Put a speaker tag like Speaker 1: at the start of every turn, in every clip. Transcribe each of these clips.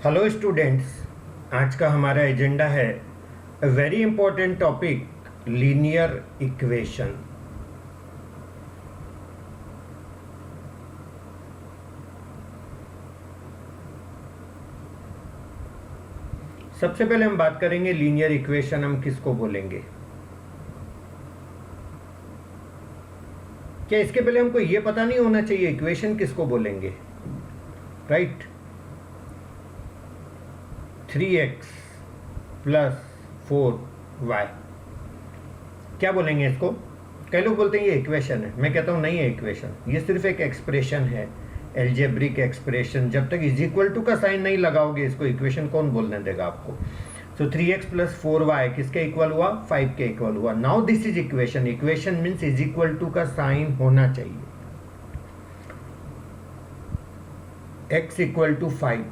Speaker 1: Hello students, आज का हमारा एजेंडा है very important topic linear equation. सबसे पहले हम बात करेंगे लीनियर इक्वेशन हम किसको बोलेंगे। क्या इसके पहले हमको ये पता नहीं होना चाहिए इक्वेशन किसको बोलेंगे? राइट, 3x प्लस 4y क्या बोलेंगे इसको? कई लोग बोलते हैं ये इक्वेशन है, मैं कहता हूँ नहीं है इक्वेशन, ये सिर्फ एक एक्सप्रेशन है, एल्जेब्रिक एक्सप्रेशन। जब तक इज इक्वल टू का साइन नहीं लगाओगे इसको इक्वेशन कौन बोलने देगा आपको? सो 3x प्लस 4y किसके इक्वल हुआ? 5 के इक्वल हुआ। Now this is equation. Equation means is equal to का साइन होना चाहिए। x इक्वल टू 5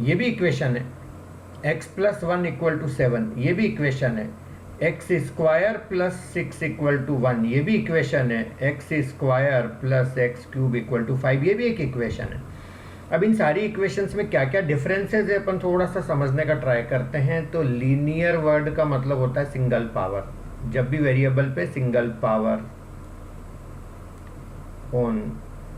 Speaker 1: ये भी इक्वेशन है। x प्लस 1 इक्वल टू 7 ये भी इक्वेशन है। X square plus 6 equal to 1 ये भी इक्वेशन है। X square plus x cube equal to 5 ये भी एक इक्वेशन है। अब इन सारी इक्वेशंस में क्या क्या डिफरेंसेस है अपन थोड़ा सा समझने का ट्राई करते हैं। तो लीनियर वर्ड का मतलब होता है सिंगल पावर। जब भी वेरिएबल पे single power on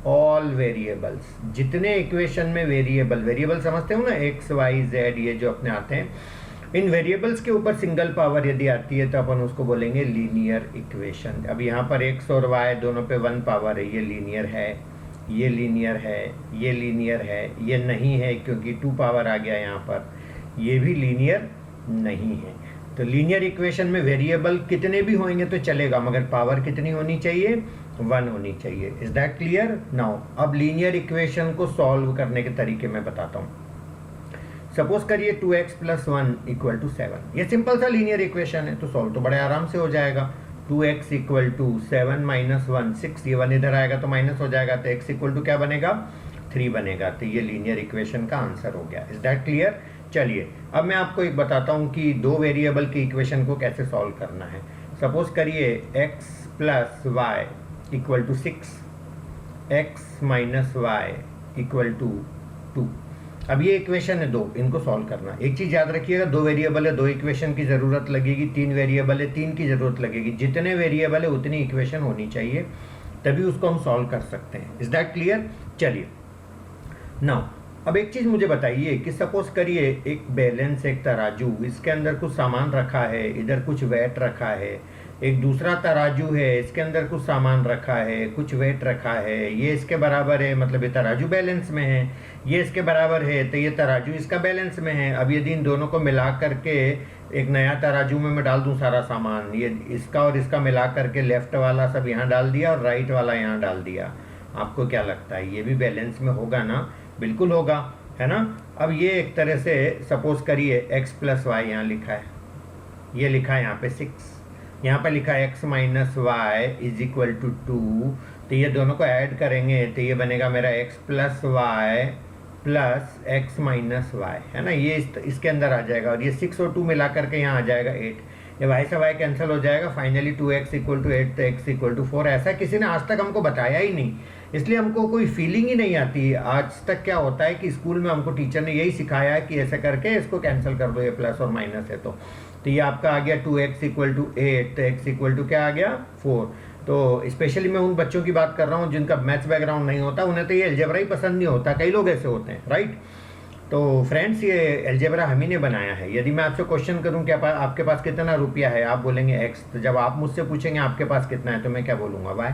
Speaker 1: all variables, जितने इक्वेशन में वेरिएबल समझते हो ना, एक्स वाई जेड ये जो अपने आते हैं, इन वेरिएबल्स के ऊपर सिंगल पावर यदि आती है तो अपन उसको बोलेंगे लीनियर इक्वेशन। अब यहाँ पर एक्स और वाई दोनों पे 1 पावर है, ये लीनियर है, ये लीनियर है, ये लीनियर है, ये नहीं है क्योंकि 2 पावर आ गया यहाँ पर, ये भी लीनियर नहीं है। तो लीनियर इक्वेशन में वेरिएबल कितने भी होंगे तो चलेगा, मगर पावर कितनी होनी चाहिए? 1 होनी चाहिए। Is that clear? नाउ अब लीनियर इक्वेशन को सॉल्व करने के तरीके मैं बताता हूँ। सपोज करिए 2x प्लस 1 इक्वल टू 7, ये सिंपल सा लीनियर इक्वेशन है, तो सॉल्व तो बड़े आराम से हो जाएगा। 2x इक्वल टू 7 माइनस 1 6, ये 1 इधर आएगा तो माइनस हो जाएगा, तो x इक्वल टू क्या बनेगा? 3 बनेगा। तो ये लीनियर इक्वेशन का आंसर हो गया। Is that clear? चलिए अब मैं आपको एक बताता हूँ कि दो वेरिएबल की इक्वेशन को कैसे सॉल्व करना है। सपोज करिए x plus y equal to 6, x minus y equal to 2। अब ये इक्वेशन है दो, इनको सॉल्व करना। एक चीज़ याद रखिएगा, दो वेरिएबल है, दो इक्वेशन की ज़रूरत लगेगी। 3 वेरिएबल है, 3 की ज़रूरत लगेगी। जितने वेरिएबल है उतनी इक्वेशन होनी चाहिए, तभी उसको हम सॉल्व कर सकते हैं। Is that clear? चलिए नाउ अब एक चीज़ मुझे बताइए कि सपोज करिए एक बैलेंस, एक तराजू, इसके अंदर कुछ सामान रखा है, इधर कुछ वेट रखा है। एक दूसरा तराजू है, इसके अंदर कुछ सामान रखा है, कुछ वेट रखा है, ये इसके बराबर है, मतलब ये तराजू बैलेंस में है। ये इसके बराबर है तो ये तराजू इसका बैलेंस में है। अब यदि इन दोनों को मिला करके एक नया तराजू में मैं डाल दूं सारा सामान, ये इसका और इसका मिला करके लेफ्ट वाला सब यहाँ डाल दिया और राइट वाला यहाँ डाल दिया, आपको क्या लगता है ये भी बैलेंस में होगा ना? बिल्कुल होगा, है ना? अब ये एक तरह से सपोज करिए x प्लस वाई यहाँ लिखा है, ये लिखा है यहाँ पे 6, यहाँ पे लिखा है x minus y is equal to 2। तो ये दोनों को ऐड करेंगे तो ये बनेगा मेरा x plus y plus x minus y, है ना? ये इसके अंदर आ जाएगा और ये 6 और 2 मिला करके यहाँ आ जाएगा 8। ये y से y कैंसिल हो जाएगा, फाइनली 2x इक्वल टू 8 तो x इक्वल टू 4। ऐसा किसी ने आज तक हमको बताया ही नहीं, इसलिए हमको कोई फीलिंग ही नहीं आती। आज तक क्या होता है कि स्कूल में हमको टीचर ने यही सिखाया है कि ऐसे करके इसको कैंसिल कर दो, ये प्लस और माइनस है। तो ये आपका आ गया 2x इक्वल टू 8, तो x इक्वल टू क्या आ गया? 4। तो स्पेशली मैं उन बच्चों की बात कर रहा हूँ जिनका मैथ्स बैकग्राउंड नहीं होता, उन्हें तो ये अलजेब्रा ही पसंद नहीं होता। कई लोग ऐसे होते हैं, राइट? तो फ्रेंड्स ये अलजेब्रा हम ही ने बनाया है। यदि मैं आपसे क्वेश्चन करूं कि आपके पास कितना रुपया है, आप बोलेंगे x, तो जब आप मुझसे पूछेंगे आपके पास कितना है तो मैं क्या बोलूँगा? y।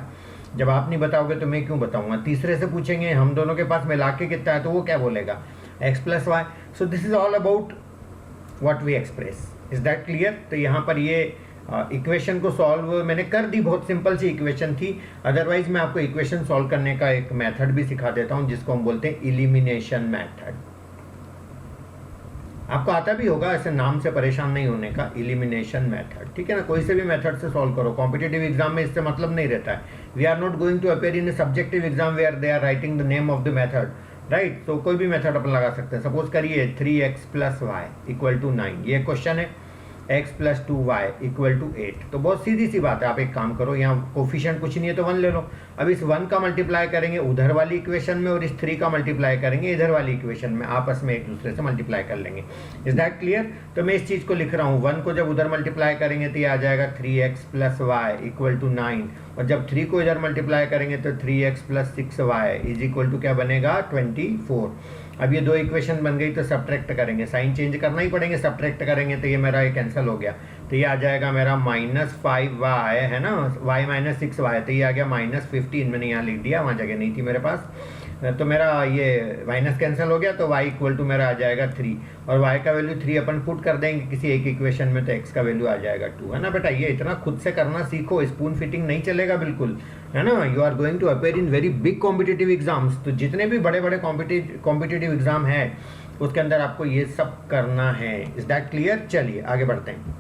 Speaker 1: जब आप नहीं बताओगे तो मैं क्यों बताऊँगा? तीसरे से पूछेंगे हम दोनों के पास मिला के कितना है तो वो क्या बोलेगा? x plus y. So this is all about what we express. Is that clear? तो यहाँ पर ये इक्वेशन को सॉल्व मैंने कर दी, बहुत सिंपल सी इक्वेशन थी। अदरवाइज मैं आपको इक्वेशन सॉल्व करने का एक मेथड भी सिखा देता हूँ जिसको हम बोलते हैं एलिमिनेशन मेथड। आपको आता भी होगा, ऐसे नाम से परेशान नहीं होने का, एलिमिनेशन मेथड, ठीक है ना? कोई से भी मेथड से सॉल्व करो। कॉम्पिटिटिव एग्जाम में इससे मतलब नहीं रहता है। We are not going to appear in a subjective exam where they are writing the name of the method, right? तो कोई भी मेथड अपन लगा सकते हैं। सपोज करिए 3x plus y equal to 9, ये क्वेश्चन है। x plus 2y equal to 8। तो बहुत सीधी सी बात है, आप एक काम करो, यहाँ कोफिशिएंट कुछ नहीं है तो 1 ले लो। अब इस 1 का मल्टीप्लाई करेंगे उधर वाली इक्वेशन में और इस 3 का मल्टीप्लाई करेंगे इधर वाली इक्वेशन में, आपस में एक दूसरे से मल्टीप्लाई कर लेंगे। Is that clear? तो मैं इस चीज़ को लिख रहा हूँ, 1 को जब उधर मल्टीप्लाई करेंगे तो ये आ जाएगा 3x plus y equal to 9, और जब 3 को इधर मल्टीप्लाई करेंगे तो 3x plus 6y is equal to क्या बनेगा 24। अब ये दो इक्वेशन बन गई तो सब्ट्रैक्ट करेंगे, साइन चेंज करना ही पड़ेंगे, सब्ट्रैक्ट करेंगे तो ये मेरा ये कैंसिल हो गया, तो ये आ जाएगा मेरा -5y है ना, y माइनस 6y, तो ये आ गया -15। मैंने यहाँ लिख दिया, वहाँ जगह नहीं थी मेरे पास, तो मेरा ये माइनस कैंसिल हो गया, तो y इक्वल टू मेरा आ जाएगा 3, और y का वैल्यू 3 अपन पुट कर देंगे किसी एक इक्वेशन में, तो x का वैल्यू आ जाएगा 2, है ना बेटा। ये इतना खुद से करना सीखो, स्पून फिटिंग नहीं चलेगा बिल्कुल, है ना। You are going to appear in very big competitive exams, तो जितने भी बड़े बड़े कॉम्पिटिटिव एग्जाम है उसके अंदर आपको ये सब करना है। Is that clear? चलिए आगे बढ़ते हैं।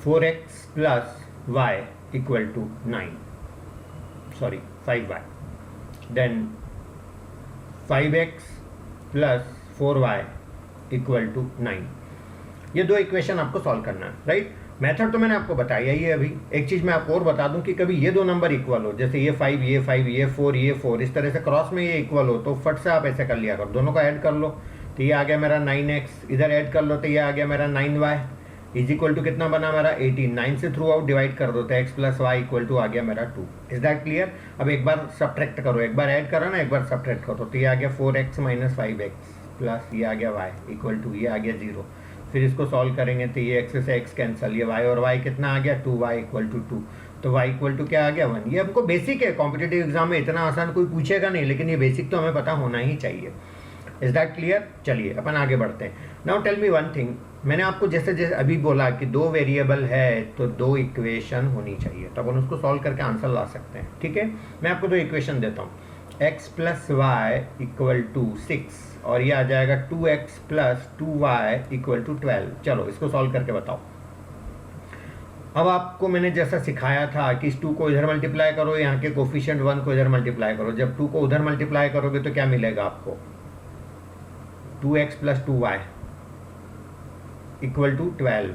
Speaker 1: 4x plus y equal to 9, sorry 5y, then 5x plus 4y equal to 9। ये दो इक्वेशन आपको सॉल्व करना है, राइट। मेथड तो मैंने आपको बताया ही है। अभी एक चीज़ मैं आपको और बता दूं कि कभी ये दो नंबर इक्वल हो, जैसे ये 5 ये 5 ये 4 ये 4, इस तरह से क्रॉस में ये इक्वल हो तो फट से आप ऐसे कर लिया करो, दोनों को ऐड कर लो, तो ये आ गया मेरा 9x, इधर ऐड कर लो तो ये आ गया मेरा 9y इज इक्वल टू कितना बना मेरा 18। 9 से थ्रू आउट डिवाइड कर दो तो x plus y equal to आ गया मेरा 2। Is that clear? अब एक बार सब्ट्रैक्ट करो, एक बार ऐड करो ना, एक बार सब्ट्रैक्ट करो, तो ये आ गया 4x माइनस 5x प्लस ये आ गया y इक्वल टू ये आ गया 0। फिर इसको सॉल्व करेंगे तो ये x से x कैंसल, ये y और y कितना आ गया 2y इक्वल टू 2, तो y इक्वल टू क्या आ गया 1। ये हमको बेसिक है, कॉम्पिटिटिव एग्जाम में इतना आसान कोई पूछेगा नहीं, लेकिन ये बेसिक तो हमें पता होना ही चाहिए। Is that clear? चलिए अपन आगे बढ़ते हैं। Now tell me one thing, मैंने आपको जैसे जैसे अभी बोला कि दो वेरिएबल है तो दो इक्वेशन होनी चाहिए, तो अपन उसको सॉल्व करके आंसर ला सकते हैं, ठीक है। मैं आपको दो इक्वेशन देता हूँ, x plus y equal to 6 और ये आ जाएगा 2x plus 2y equal to 12। चलो इसको सॉल्व करके बताओ। अब आपको मैंने जैसा सिखाया था कि इस 2 को इधर मल्टीप्लाई करो, यहाँ के कोफिशिएंट 1 को इधर मल्टीप्लाई करो, जब 2 को उधर मल्टीप्लाई करोगे तो क्या मिलेगा आपको 2x plus 2y equal to 12,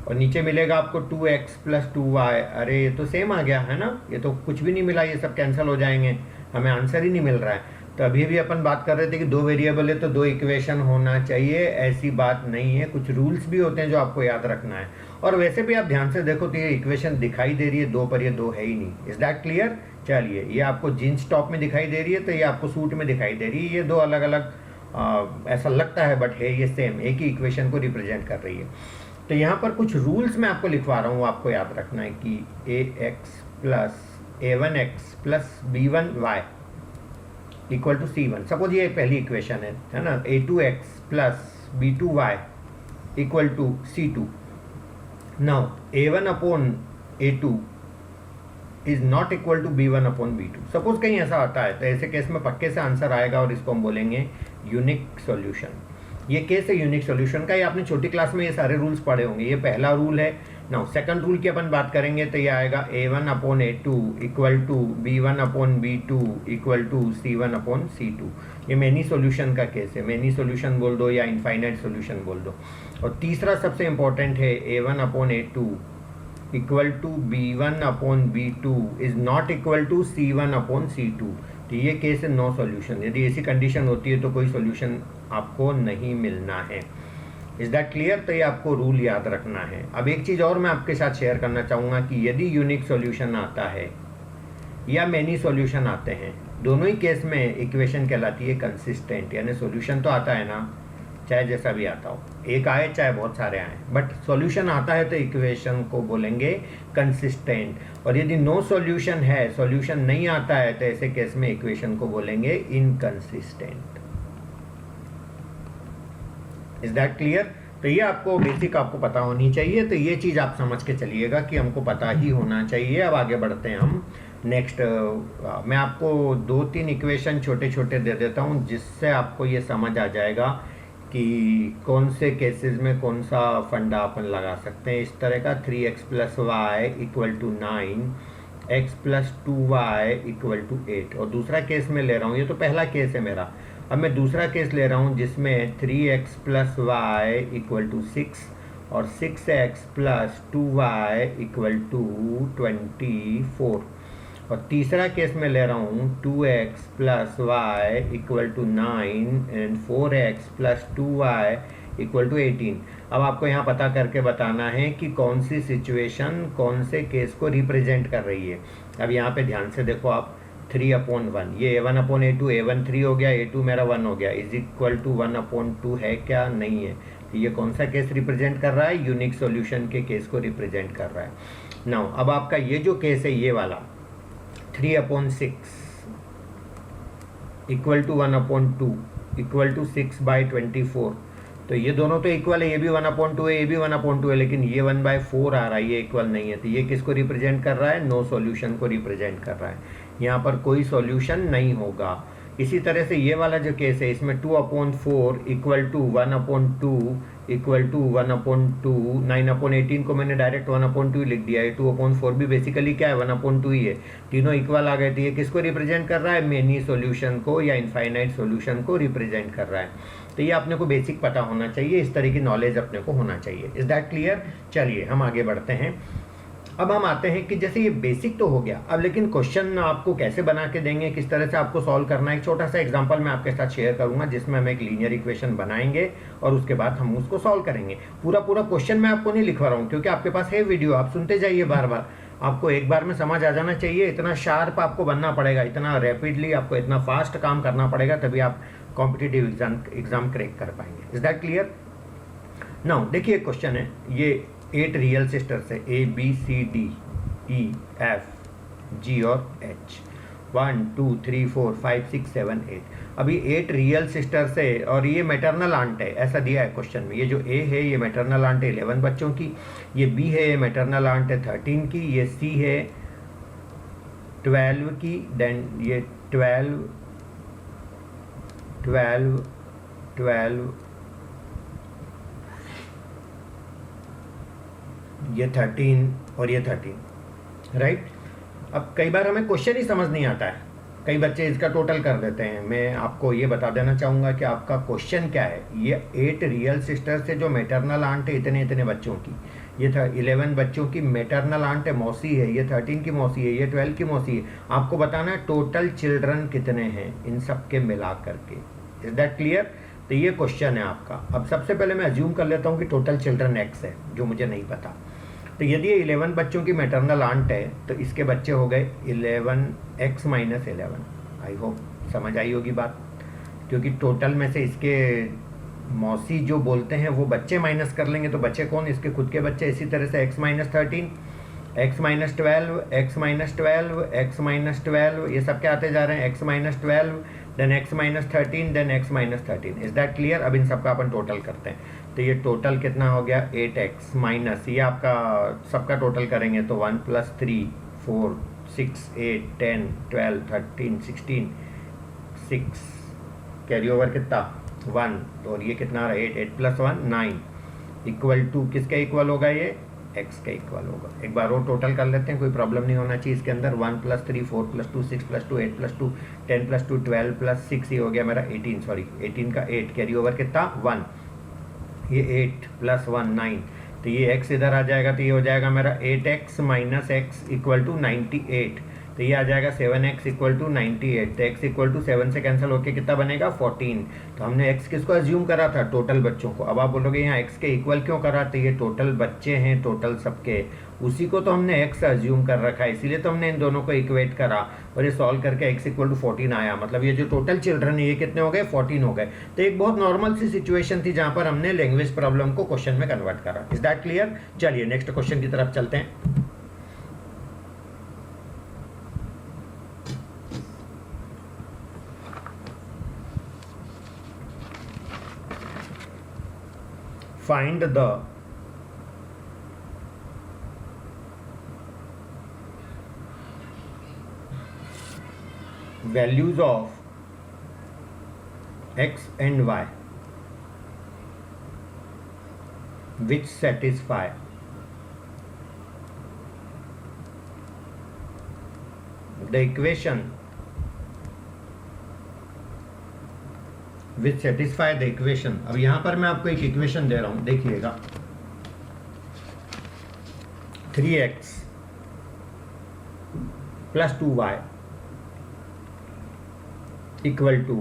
Speaker 1: और नीचे मिलेगा आपको 2x प्लस 2y। अरे ये तो सेम आ गया है ना, ये तो कुछ भी नहीं मिला, ये सब कैंसिल हो जाएंगे, हमें आंसर ही नहीं मिल रहा है। तो अभी भी अपन बात कर रहे थे कि दो वेरिएबल है तो दो इक्वेशन होना चाहिए, ऐसी बात नहीं है, कुछ रूल्स भी होते हैं जो आपको याद रखना है। और वैसे भी आप ध्यान से देखो तो ये इक्वेशन दिखाई दे रही है दो, पर ये दो है ही नहीं। Is that clear? चलिए, ये आपको जीन्स टॉप में दिखाई दे रही है तो ये आपको सूट में दिखाई दे रही है, ये दो अलग अलग ऐसा लगता है बट है ये सेम, एक ही इक्वेशन को रिप्रेजेंट कर रही है। तो यहाँ पर कुछ रूल्स मैं आपको लिखवा रहा हूँ, आपको याद रखना है कि ax plus a1x plus b1y equal to c1। Suppose ये पहली इक्वेशन है ना, a2x plus b2y equal to c2। Now a1 upon a2 is not equal to b1 upon b2। Suppose कहीं ऐसा आता है तो ऐसे केस में पक्के से आंसर आएगा और इसको हम बोलेंगे यूनिक सॉल्यूशन। ये केस है यूनिक सॉल्यूशन का, ये आपने छोटी क्लास में ये सारे रूल्स पढ़े होंगे, ये पहला रूल है। नाउ सेकंड रूल की अपन बात करेंगे तो ये आएगा a1 upon a2 equal to b1 upon b2 equal to c1 upon c2। ये मैनी सॉल्यूशन का केस है, मैनी सॉल्यूशन बोल दो या इनफाइनाइट सॉल्यूशन बोल दो। और तीसरा सबसे इंपॉर्टेंट है a1 upon a2 equal to b1 upon b2 is not equal to c1 upon c2। तो ये केस है नो सॉल्यूशन, यदि ऐसी कंडीशन होती है तो कोई सॉल्यूशन आपको नहीं मिलना है। Is that clear? तो ये आपको रूल याद रखना है। अब एक चीज़ और मैं आपके साथ शेयर करना चाहूँगा कि यदि यूनिक सॉल्यूशन आता है या मैनी सॉल्यूशन आते हैं, दोनों ही केस में इक्वेशन कहलाती है कंसिस्टेंट, यानी सॉल्यूशन तो आता है ना, चाहे जैसा भी आता हो, एक आए चाहे बहुत सारे आए, बट सॉल्यूशन आता है तो इक्वेशन को बोलेंगे कंसिस्टेंट। और यदि नो सॉल्यूशन है, सॉल्यूशन नहीं आता है, तो ऐसे केस में इक्वेशन को बोलेंगे इनकंसिस्टेंट। Is that clear? तो ये आपको बेसिक आपको पता होनी चाहिए, तो ये चीज़ आप समझ के चलिएगा कि हमको पता ही होना चाहिए। अब आगे बढ़ते हैं हम नेक्स्ट। मैं आपको 2-3 इक्वेशन छोटे छोटे दे देता हूँ जिससे आपको ये समझ आ जाएगा कि कौन से केसेस में कौन सा फंडा अपन लगा सकते हैं। इस तरह का 3x plus y equal to 9, x plus 2y equal to 8, और दूसरा केस में ले रहा हूँ, ये तो पहला केस है मेरा। अब मैं दूसरा केस ले रहा हूँ जिसमें 3x plus y equal to 6 और 6x plus 2y equal to 24, और तीसरा केस में ले रहा हूँ 2x plus y equal to 9 and 4x plus 2y equal to 18। अब आपको यहाँ पता करके बताना है कि कौन सी सिचुएशन कौन से केस को रिप्रेजेंट कर रही है। अब यहाँ पे ध्यान से देखो आप, 3/1, ये a1/a2, a1 3 हो गया, a2 मेरा 1 हो गया, इज इक्वल टू 1/2 है क्या? नहीं है। तो ये कौन सा केस रिप्रेजेंट कर रहा है? यूनिक सॉल्यूशन के केस को रिप्रेजेंट कर रहा है। नाउ अब आपका ये जो केस है, ये वाला 3/6 इक्वल टू 1/2 इक्वल टू 6/24, तो ये दोनों तो इक्वल है, ये भी 1/2 है, ये भी 1/2 है, लेकिन ये 1/4 आ रहा है, ये इक्वल नहीं है। तो ये किसको रिप्रेजेंट कर रहा है? नो सॉल्यूशन को रिप्रेजेंट कर रहा है। यहाँ पर कोई सॉल्यूशन नहीं होगा। इसी तरह से ये वाला जो केस है, इसमें 2/4 इक्वल टू 1/2 इक्वल टू 1/2, 9/18 को मैंने डायरेक्ट 1/2 लिख दिया है। 2/4 भी बेसिकली क्या है? 1/2 ही है। तीनों इक्वल आ गए। तो ये किसको रिप्रेजेंट कर रहा है? मेनी सॉल्यूशन को या इनफाइनाइट सॉल्यूशन को रिप्रेजेंट कर रहा है। तो ये अपने को बेसिक पता होना चाहिए, इस तरह की नॉलेज अपने को होना चाहिए। Is that clear? चलिए हम आगे बढ़ते हैं। अब हम आते हैं कि जैसे ये बेसिक तो हो गया, अब लेकिन क्वेश्चन आपको कैसे बना के देंगे, किस तरह से आपको सॉल्व करना है। एक छोटा सा एग्जांपल मैं आपके साथ शेयर करूंगा जिसमें हम एक लीनियर इक्वेशन बनाएंगे और उसके बाद हम उसको सॉल्व करेंगे। पूरा क्वेश्चन मैं आपको नहीं लिखवा रहा हूँ क्योंकि आपके पास है वीडियो, आप सुनते जाइए बार बार। आपको एक बार में समझ आ जाना चाहिए, इतना शार्प आपको बनना पड़ेगा, इतना रैपिडली आपको इतना फास्ट काम करना पड़ेगा, तभी आप कॉम्पिटिटिव एग्जाम क्रैक कर पाएंगे। Is that clear? नाउ देखिए क्वेश्चन है, ये 8 रियल सिस्टर्स है, ABCDEFG और H, 1 2 3 4 5 6 7 8। अभी 8 रियल सिस्टर्स है और ये मैटरनल आंट है, ऐसा दिया है क्वेश्चन में। ये जो A है ये मैटरनल आंट है 11 बच्चों की, ये B है ये मैटरनल आंट है 13 की, ये C है 12 की, देन ये 12 12 12, ये 13 और ये 13, राइट। अब कई बार हमें क्वेश्चन ही समझ नहीं आता है, कई बच्चे इसका टोटल कर देते हैं। मैं आपको ये बता देना चाहूँगा कि आपका क्वेश्चन क्या है। ये 8 रियल सिस्टर्स से जो मैटरनल आंट है इतने इतने बच्चों की, ये 11 बच्चों की मैटरनल आंट है, मौसी है, ये 13 की मौसी है, ये 12 की मौसी है। आपको बताना है टोटल चिल्ड्रन कितने हैं इन सब के मिला करके। Is that clear? तो ये क्वेश्चन है आपका। अब सबसे पहले मैं अज्यूम कर लेता हूँ कि टोटल चिल्ड्रन x है, जो मुझे नहीं पता। तो यदि ये 11 बच्चों की मैटरनल आंट है तो इसके बच्चे हो गए 11x माइनस 11। आई होप समझ आई होगी बात, क्योंकि टोटल में से इसके मौसी जो बोलते हैं वो बच्चे माइनस कर लेंगे तो बच्चे कौन? इसके खुद के बच्चे। इसी तरह से x minus 13, x minus 12, x minus 12, x minus 12, ये सब क्या आते जा रहे हैं? x minus 12, then x minus 13, then x minus 13। Is that clear? अब इन सबका अपन टोटल करते हैं। तो ये टोटल कितना हो गया? 8x माइनस, ये आपका सबका टोटल करेंगे तो 1 + 3 4 6 8 10 12 13 16 6, कैरी ओवर कितना? 1, और ये कितना रहा? 8 8 + 1 9 इक्वल टू किसके इक्वल होगा? ये x के इक्वल होगा। एक बार और टोटल कर लेते हैं, कोई प्रॉब्लम नहीं होना चाहिए इसके अंदर। 1 + 3 4 + 2 6 + 2 8 + 2 10 + 2 12 + 6, ये हो गया मेरा 18, सॉरी 18 का 8, कैरी ओवर कितना? 1, ये 8 + 1 9, तो ये x इधर आ जाएगा, तो ये हो जाएगा मेरा 8x minus x equal to 98, तो ये आ जाएगा 7x इक्वल टू 98। तो x इक्वल टू 7 से कैंसिल होकर कितना बनेगा? 14। तो हमने x किसको अज्यूम करा था? टोटल बच्चों को। अब आप बोलोगे यहाँ x के इक्वल क्यों करा? तो ये टोटल बच्चे हैं, टोटल सबके, उसी को तो हमने x अज्यूम कर रखा है, इसीलिए तो हमने इन दोनों को इक्वेट करा और ये सॉल्व करके x इक्वल टू 14 आया। मतलब ये जो टोटल चिल्ड्रन है ये कितने हो गए? 14 हो गए। तो एक बहुत नॉर्मल सी सिचुएशन थी जहाँ पर हमने लैंग्वेज प्रॉब्लम को क्वेश्चन में कन्वर्ट करा। Is that clear? चलिए नेक्स्ट क्वेश्चन की तरफ चलते हैं। Find the values of x and y which satisfy the equation which satisfy the equation. अब यहां पर मैं आपको एक इक्वेशन दे रहा हूं, देखिएगा 3x plus 2y equal to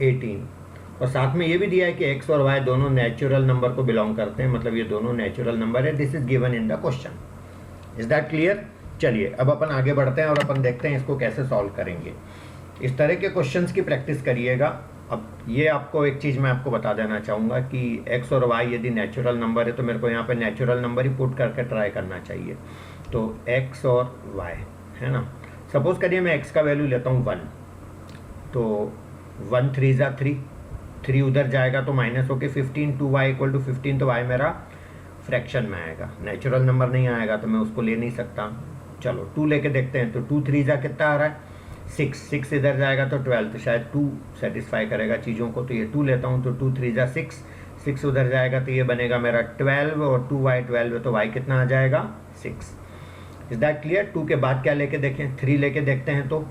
Speaker 1: 18 और साथ में ये भी दिया है कि x और y दोनों नेचुरल नंबर को बिलोंग करते हैं, मतलब ये दोनों नेचुरल नंबर है। This is given in the question. Is that clear? चलिए अब अपन आगे बढ़ते हैं और अपन देखते हैं इसको कैसे सॉल्व करेंगे। इस तरह के क्वेश्चंस की प्रैक्टिस करिएगा। अब ये आपको एक चीज़ मैं आपको बता देना चाहूँगा कि x और y यदि नेचुरल नंबर है तो मेरे को यहाँ पे नेचुरल नंबर ही पुट करके ट्राई करना चाहिए। तो x और y है ना, सपोज करिए मैं x का वैल्यू लेता हूँ 1, तो 1 3 ज़ा 3, 3 उधर जाएगा तो माइनस होके 15, 2y इक्वल टू 15, तो y मेरा फ्रैक्शन में आएगा, नेचुरल नंबर नहीं आएगा तो मैं उसको ले नहीं सकता। चलो 2 लेके देखते हैं, तो 2 3 ज़ा कितना आ रहा है 6, 6 इधर जाएगा तो 12, तो शायद 2 सेटिस्फाई करेगा चीज़ों को, तो ये 2 लेता हूँ, तो 2 3 ज़ा 6, 6 उधर जाएगा तो ये बनेगा मेरा 12 और 2y 12 है तो y कितना आ जाएगा 6। Is that clear? 2 के बाद क्या लेके देखें, 3 लेके देखते हैं, तो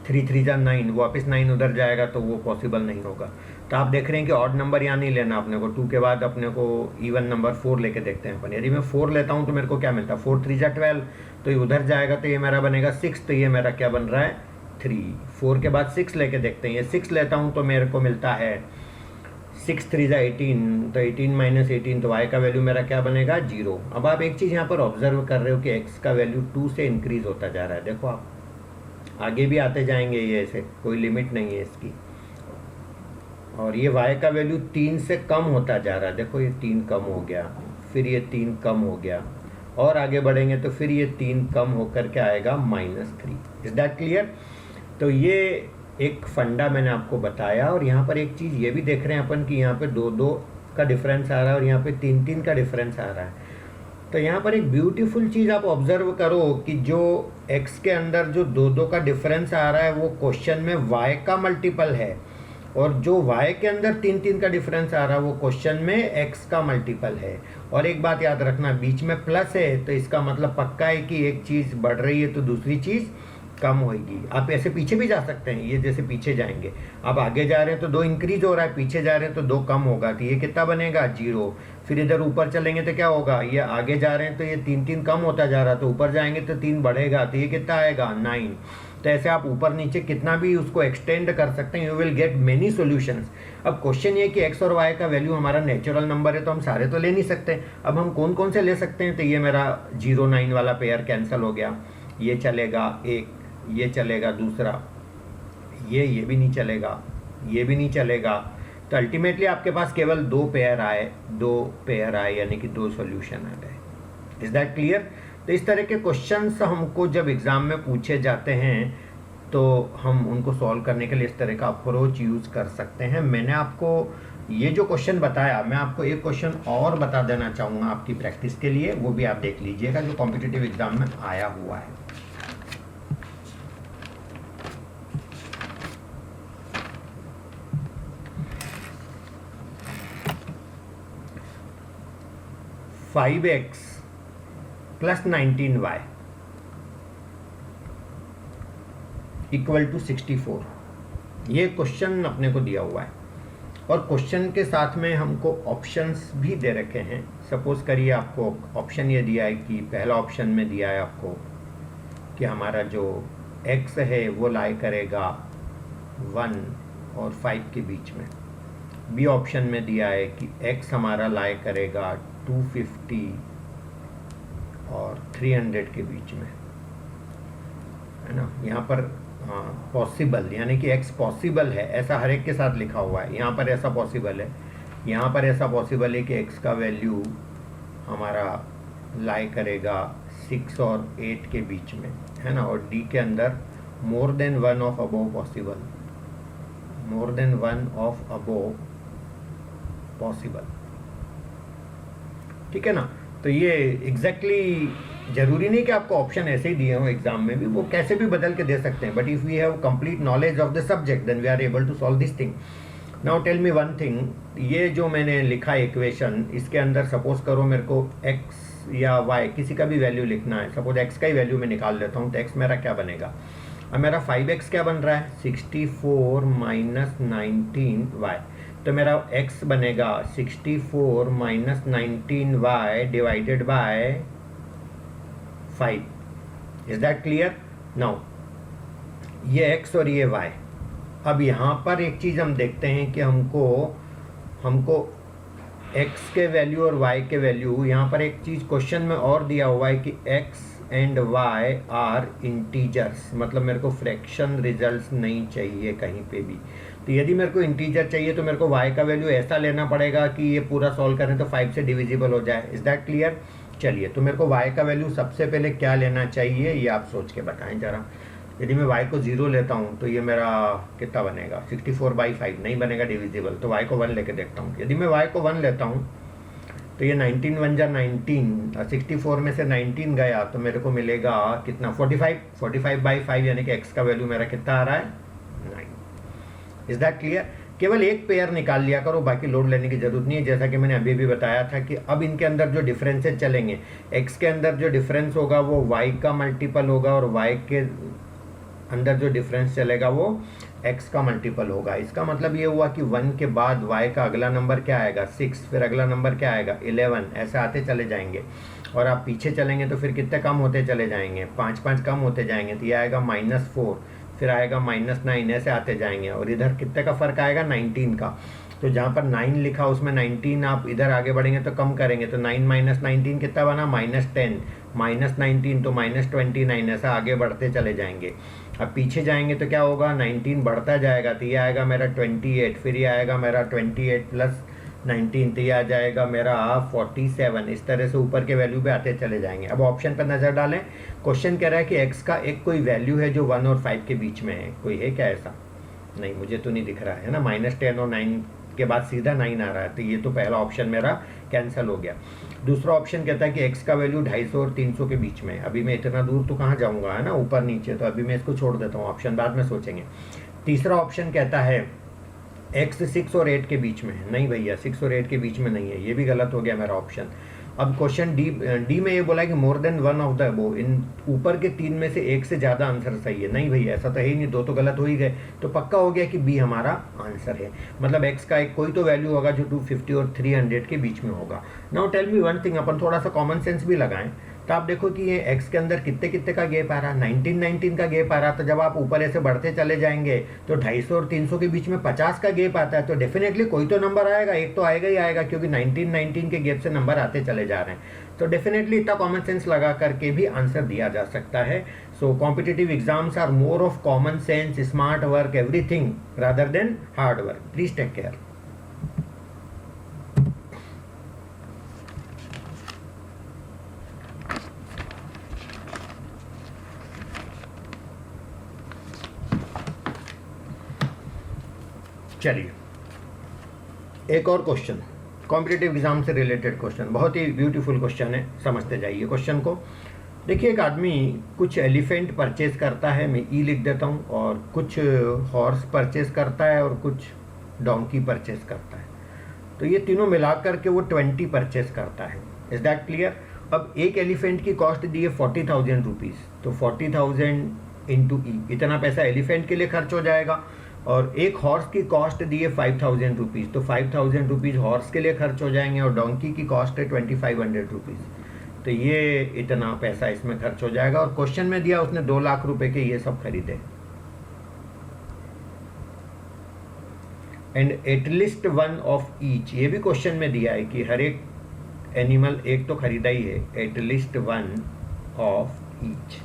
Speaker 1: 3 3 ज़ा 9, वापस 9 उधर जाएगा तो वो पॉसिबल नहीं होगा। तो आप देख रहे हैं कि ऑड नंबर यहाँ नहीं लेना अपने को, 2 के बाद अपने को इवन नंबर 4 लेके देखते हैं अपन। यदि मैं 4 लेता हूँ तो मेरे को क्या मिलता है, 4 3 ज़ा 12, तो ये उधर जाएगा तो ये मेरा बनेगा 6, तो ये मेरा क्या बन रहा है 3। 4 के बाद 6 लेके देखते हैं, ये 6 लेता हूँ तो मेरे को मिलता है 6 3 ज़ा 18, तो 18 माइनस 18, तो y का वैल्यू मेरा क्या बनेगा 0। अब आप एक चीज़ यहाँ पर ऑब्जर्व कर रहे हो कि x का वैल्यू 2 से इंक्रीज होता जा रहा है। देखो आप आगे भी आते जाएंगे, ये ऐसे कोई लिमिट नहीं है इसकी। और ये y का वैल्यू 3 से कम होता जा रहा है, देखो ये 3 कम हो गया, फिर ये 3 कम हो गया, और आगे बढ़ेंगे तो फिर ये 3 कम होकर के आएगा -3। Is that clear? तो ये एक फंडा मैंने आपको बताया। और यहाँ पर एक चीज़ ये भी देख रहे हैं अपन कि यहाँ पे 2 2 का डिफरेंस आ रहा है और यहाँ पे 3 3 का डिफरेंस आ रहा है। तो यहाँ पर एक ब्यूटीफुल चीज़ आप ऑब्जर्व करो कि जो x के अंदर जो 2 2 का डिफरेंस आ रहा है वो क्वेश्चन में y का मल्टीपल है, और जो y के अंदर 3 3 का डिफरेंस आ रहा है वो क्वेश्चन में x का मल्टीपल है। और एक बात याद रखना, बीच में प्लस है तो इसका मतलब पक्का है कि एक चीज़ बढ़ रही है तो दूसरी चीज़ कम होगी। आप ऐसे पीछे भी जा सकते हैं, ये जैसे पीछे जाएंगे, आप आगे जा रहे हैं तो 2 इंक्रीज हो रहा है, पीछे जा रहे हैं तो 2 कम होगा, तो ये कितना बनेगा 0। फिर इधर ऊपर चलेंगे तो क्या होगा, ये आगे जा रहे हैं तो ये 3 3 कम होता जा रहा है, तो ऊपर जाएंगे तो 3 बढ़ेगा, तो ये कितना आएगा 9। तो ऐसे आप ऊपर नीचे कितना भी उसको एक्सटेंड कर सकते हैं, you will get many solutions. अब क्वेश्चन ये कि x और y का वैल्यू हमारा नेचुरल नंबर है तो हम सारे तो ले नहीं सकते। अब हम कौन कौन से ले सकते हैं, तो ये मेरा 0 9 वाला पेयर कैंसिल हो गया, ये चलेगा एक, ये चलेगा दूसरा, ये भी नहीं चलेगा, ये भी नहीं चलेगा। तो अल्टीमेटली आपके पास केवल 2 पेयर आए, यानी कि 2 सॉल्यूशन आ गए। Is that clear? तो इस तरह के क्वेश्चंस हमको जब एग्ज़ाम में पूछे जाते हैं तो हम उनको सॉल्व करने के लिए इस तरह का अप्रोच यूज़ कर सकते हैं। मैंने आपको ये जो क्वेश्चन बताया, मैं आपको एक क्वेश्चन और बता देना चाहूँगा आपकी प्रैक्टिस के लिए, वो भी आप देख लीजिएगा, जो कॉम्पिटिटिव एग्ज़ाम में आया हुआ है। Five x plus 19y equal to 64, ये क्वेश्चन अपने को दिया हुआ है और क्वेश्चन के साथ में हमको ऑप्शंस भी दे रखे हैं। सपोज करिए आपको ऑप्शन ये दिया है कि पहला ऑप्शन में दिया है आपको कि हमारा जो x है वो लाई करेगा 1 और 5 के बीच में। बी ऑप्शन में दिया है कि x हमारा लाई करेगा 250 और 300 के बीच में, है ना। यहाँ पर पॉसिबल यानी कि x पॉसिबल है, ऐसा हर एक के साथ लिखा हुआ है। यहाँ पर ऐसा पॉसिबल है, यहाँ पर ऐसा पॉसिबल है कि x का वैल्यू हमारा लाई करेगा 6 और 8 के बीच में, है ना। और D के अंदर मोर than 1 of above possible, more than 1 of above possible, ठीक है ना। तो ये एग्जैक्टली जरूरी नहीं कि आपको ऑप्शन ऐसे ही दिए हों एग्जाम में भी, वो कैसे भी बदल के दे सकते हैं। But if we have complete knowledge of the subject then we are able to solve this thing. Now tell me one thing, ये जो मैंने लिखा इक्वेशन, इसके अंदर सपोज करो मेरे को x या y किसी का भी वैल्यू लिखना है, सपोज x का ही वैल्यू मैं निकाल लेता हूँ, तो x मेरा क्या बनेगा? अब मेरा 5x क्या बन रहा है? 64 माइनस 19y, तो मेरा x बनेगा 64 minus 19y divided by 5। Is that clear? Now ये x और ये y। अब यहाँ पर एक चीज़ हम देखते हैं कि हमको x के वैल्यू और y के वैल्यू, यहाँ पर एक चीज़ क्वेश्चन में और दिया हुआ है कि x and y are integers, मतलब मेरे को फ्रैक्शन रिजल्ट्स नहीं चाहिए कहीं पे भी। तो यदि मेरे को इंटीजर चाहिए तो मेरे को y का वैल्यू ऐसा लेना पड़ेगा कि ये पूरा सॉल्व करें तो 5 से डिविजिबल हो जाए। Is that clear? चलिए, तो मेरे को y का वैल्यू सबसे पहले क्या लेना चाहिए ये आप सोच के बताएं जरा। यदि मैं y को 0 लेता हूँ तो ये मेरा कितना बनेगा? 64/5 नहीं बनेगा डिविजिबल, तो y को 1 लेके देखता हूँ। यदि मैं y को 1 लेता हूँ तो ये 19 1 जा 19, 64 में से 19 गया तो मेरे को मिलेगा कितना? 45/5, यानी कि x का वैल्यू मेरा कितना आ रहा है? 9। Is that clear? केवल एक पेयर निकाल लिया करो, बाकी लोड लेने की जरूरत नहीं है। जैसा कि मैंने अभी भी बताया था कि अब इनके अंदर जो डिफरेंसेस चलेंगे, x के अंदर जो डिफरेंस होगा वो y का मल्टीपल होगा और y के अंदर जो डिफरेंस चलेगा वो x का मल्टीपल होगा। इसका मतलब ये हुआ कि 1 के बाद y का अगला नंबर क्या आएगा? 6, फिर अगला नंबर क्या आएगा? 11, ऐसे आते चले जाएंगे। और आप पीछे चलेंगे तो फिर कितने कम होते चले जाएंगे? 5 कम होते जाएंगे, तो ये आएगा -4, फिर आएगा -9, ऐसे आते जाएंगे। और इधर कितने का फ़र्क आएगा? 19 का। तो जहाँ पर 9 लिखा उसमें 19 आप इधर आगे बढ़ेंगे तो कम करेंगे, तो 9 - 19 कितना बना? -10, -19 तो -29, ऐसा आगे बढ़ते चले जाएंगे। अब पीछे जाएंगे तो क्या होगा? 19 बढ़ता जाएगा, तो ये आएगा मेरा 28, फिर ये आएगा मेरा 28 + 19, तो ये आ जाएगा मेरा 47। इस तरह से ऊपर के वैल्यू पे आते चले जाएंगे। अब ऑप्शन पर नज़र डालें। क्वेश्चन कह रहा है कि x का एक कोई वैल्यू है जो 1 और 5 के बीच में है, कोई है क्या ऐसा? नहीं, मुझे तो नहीं दिख रहा है ना। -10 और 9 के बाद सीधा 9 आ रहा है, तो ये तो पहला ऑप्शन मेरा कैंसिल हो गया। दूसरा ऑप्शन कहता है कि x का वैल्यू 250 और 300 के बीच में। अभी मैं इतना दूर तो कहाँ जाऊँगा, है ना, ऊपर नीचे, तो अभी मैं इसको छोड़ देता हूँ, ऑप्शन बाद में सोचेंगे। तीसरा ऑप्शन कहता है x 6 और 8 के बीच में है। नहीं भैया, 6 और 8 के बीच में नहीं है, ये भी गलत हो गया मेरा ऑप्शन। अब क्वेश्चन डी में ये बोला है कि more than 1 of the above, इन ऊपर के 3 में से एक से ज़्यादा आंसर सही है। नहीं भैया, ऐसा तो है ही नहीं, 2 तो गलत हो ही गए, तो पक्का हो गया कि बी हमारा आंसर है। मतलब x का एक कोई तो वैल्यू होगा जो 250 और 300 के बीच में होगा। Now tell me one thing, अपन थोड़ा सा कॉमन सेंस भी लगाएं तो आप देखो कि ये x के अंदर कितने कितने का गैप आ रहा है? 19 का गैप आ रहा है। तो जब आप ऊपर ऐसे बढ़ते चले जाएंगे तो 250 और 300 के बीच में 50 का गैप आता है, तो डेफिनेटली कोई तो नंबर आएगा, एक तो आएगा ही आएगा, क्योंकि 19 के गैप से नंबर आते चले जा रहे हैं। तो डेफिनेटली इतना कॉमन सेंस लगा करके भी आंसर दिया जा सकता है। So competitive exams are more of common sense, smart work, everything rather than hard work. Please take care. चलिए, एक और क्वेश्चन, कॉम्पिटिटिव एग्जाम से रिलेटेड क्वेश्चन, बहुत ही ब्यूटीफुल क्वेश्चन है, समझते जाइए क्वेश्चन को। देखिए, एक आदमी कुछ एलिफेंट परचेज करता है, मैं ई लिख देता हूँ, और कुछ हॉर्स परचेज करता है और कुछ डोंकी परचेज करता है। तो ये तीनों मिला करके वो 20 परचेज करता है। Is that clear? अब एक एलिफेंट की कॉस्ट दी है 40,000 रुपीज़, तो 40,000 इंटू ई, इतना पैसा एलिफेंट के लिए खर्च हो जाएगा। और एक हॉर्स की कॉस्ट दी है 5,000 रुपीज़, तो 5,000 रुपीज़ हॉर्स के लिए खर्च हो जाएंगे, और डोंकी की कॉस्ट है 2,500 रुपीज़, तो ये इतना पैसा इसमें खर्च हो जाएगा। और क्वेश्चन में दिया उसने 2 लाख रुपए के ये सब खरीदे, एंड एटलीस्ट 1 ऑफ ईच, ये भी क्वेश्चन में दिया है कि हर एक एनिमल एक तो खरीदा ही है, एटलीस्ट 1 ऑफ ईच।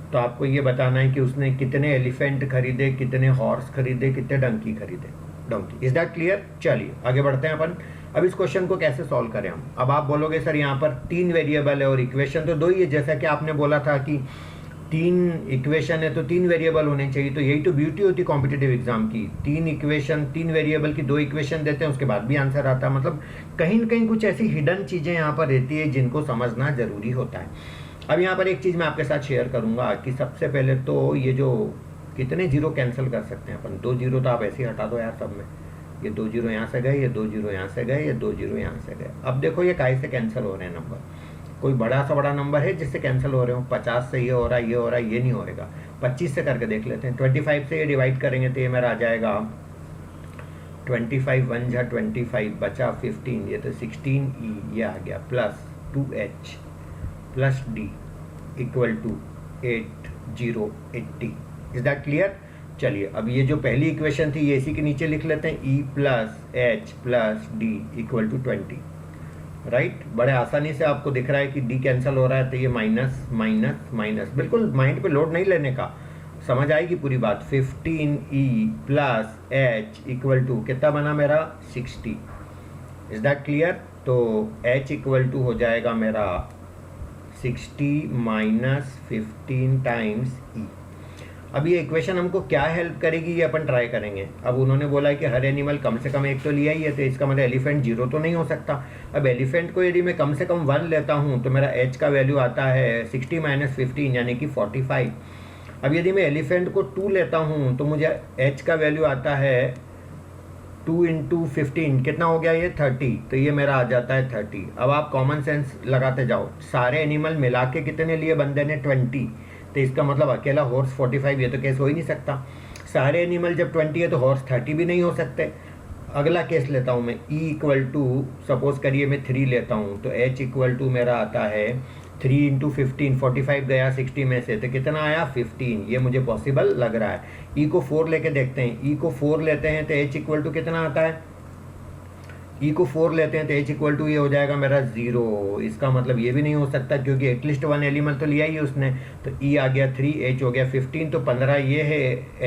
Speaker 1: तो आपको ये बताना है कि उसने कितने एलिफेंट खरीदे, कितने हॉर्स खरीदे, कितने डंकी खरीदे, डोंकी। Is that clear? चलिए आगे बढ़ते हैं अपन। अब इस क्वेश्चन को कैसे सॉल्व करें हम? अब आप बोलोगे सर यहाँ पर 3 वेरिएबल है और इक्वेशन तो 2 ही है, जैसा कि आपने बोला था कि 3 इक्वेशन है तो 3 वेरिएबल होने चाहिए। तो यही तो ब्यूटी होती है कॉम्पिटिटिव एग्जाम की, 3 इक्वेशन, 3 वेरिएबल की 2 इक्वेशन देते हैं, उसके बाद भी आंसर आता है। मतलब कहीं ना कहीं कुछ ऐसी हिडन चीज़ें यहाँ पर रहती है जिनको समझना जरूरी होता है। अब यहाँ पर एक चीज़ मैं आपके साथ शेयर करूँगा कि सबसे पहले तो ये जो कितने जीरो कैंसिल कर सकते हैं अपन, 2 जीरो तो आप ऐसे ही हटा दो यार सब में, ये 2 जीरो यहाँ से गए, ये 2 जीरो यहाँ से गए, ये 2 जीरो यहाँ से गए। अब देखो ये काहे से कैंसिल हो रहे हैं नंबर, कोई बड़ा सा बड़ा नंबर है जिससे कैंसिल हो रहे हो। 50 से ये हो रहा है, ये हो रहा है, ये नहीं होएगा। 25 से करके देख लेते हैं। 25 से ये डिवाइड करेंगे तो ये मेरा आ जाएगा 25 1 जा 25 बचा 15, ये तो 16E ये आ गया, plus 2H plus D equal to 8080। Is that clear? चलिए अब ये जो पहली इक्वेशन थी ये इसी के नीचे लिख लेते हैं, E plus H plus D equal to 20, right. बड़े आसानी से आपको दिख रहा है कि D कैंसिल हो रहा है तो ये माइनस माइनस माइनस, बिल्कुल माइंड पे लोड नहीं लेने का, समझ आएगी पूरी बात। 15E plus H equal to कितना बना मेरा 60। Is that clear? तो H इक्वल टू हो जाएगा मेरा 60 माइनस 15 टाइम्स E। अब ये इक्वेशन हमको क्या हेल्प करेगी ये अपन ट्राई करेंगे। अब उन्होंने बोला है कि हर एनिमल कम से कम एक तो लिया ही है, तो इसका मतलब एलिफेंट 0 तो नहीं हो सकता। अब एलिफेंट को यदि मैं कम से कम 1 लेता हूँ तो मेरा H का वैल्यू आता है 60 माइनस 15 यानी कि 45। अब यदि मैं एलिफेंट को 2 लेता हूँ तो मुझे H का वैल्यू आता है 2 इंटू 15 कितना हो गया ये 30, तो ये मेरा आ जाता है 30। अब आप कॉमन सेंस लगाते जाओ, सारे एनिमल मिला के कितने लिए बंदे ने 20, तो इसका मतलब अकेला हॉर्स 45, ये तो केस हो ही नहीं सकता। सारे एनिमल जब 20 है तो हॉर्स 30 भी नहीं हो सकते। अगला केस लेता हूँ मैं, E इक्वल टू सपोज करिए मैं 3 लेता हूँ तो H इक्वल टू मेरा आता है 3 इंटू 15, 45 गया 60 में से तो कितना आया 15, ये मुझे पॉसिबल लग रहा है। E को 4 लेके देखते हैं, E को 4 लेते हैं तो H इक्वल टू कितना आता है, E को 4 लेते हैं तो H इक्वल टू ये हो जाएगा मेरा 0। इसका मतलब ये भी नहीं हो सकता क्योंकि एटलीस्ट 1 एनिमल तो लिया ही उसने, तो E आ गया 3, H हो गया 15, तो 15 ये है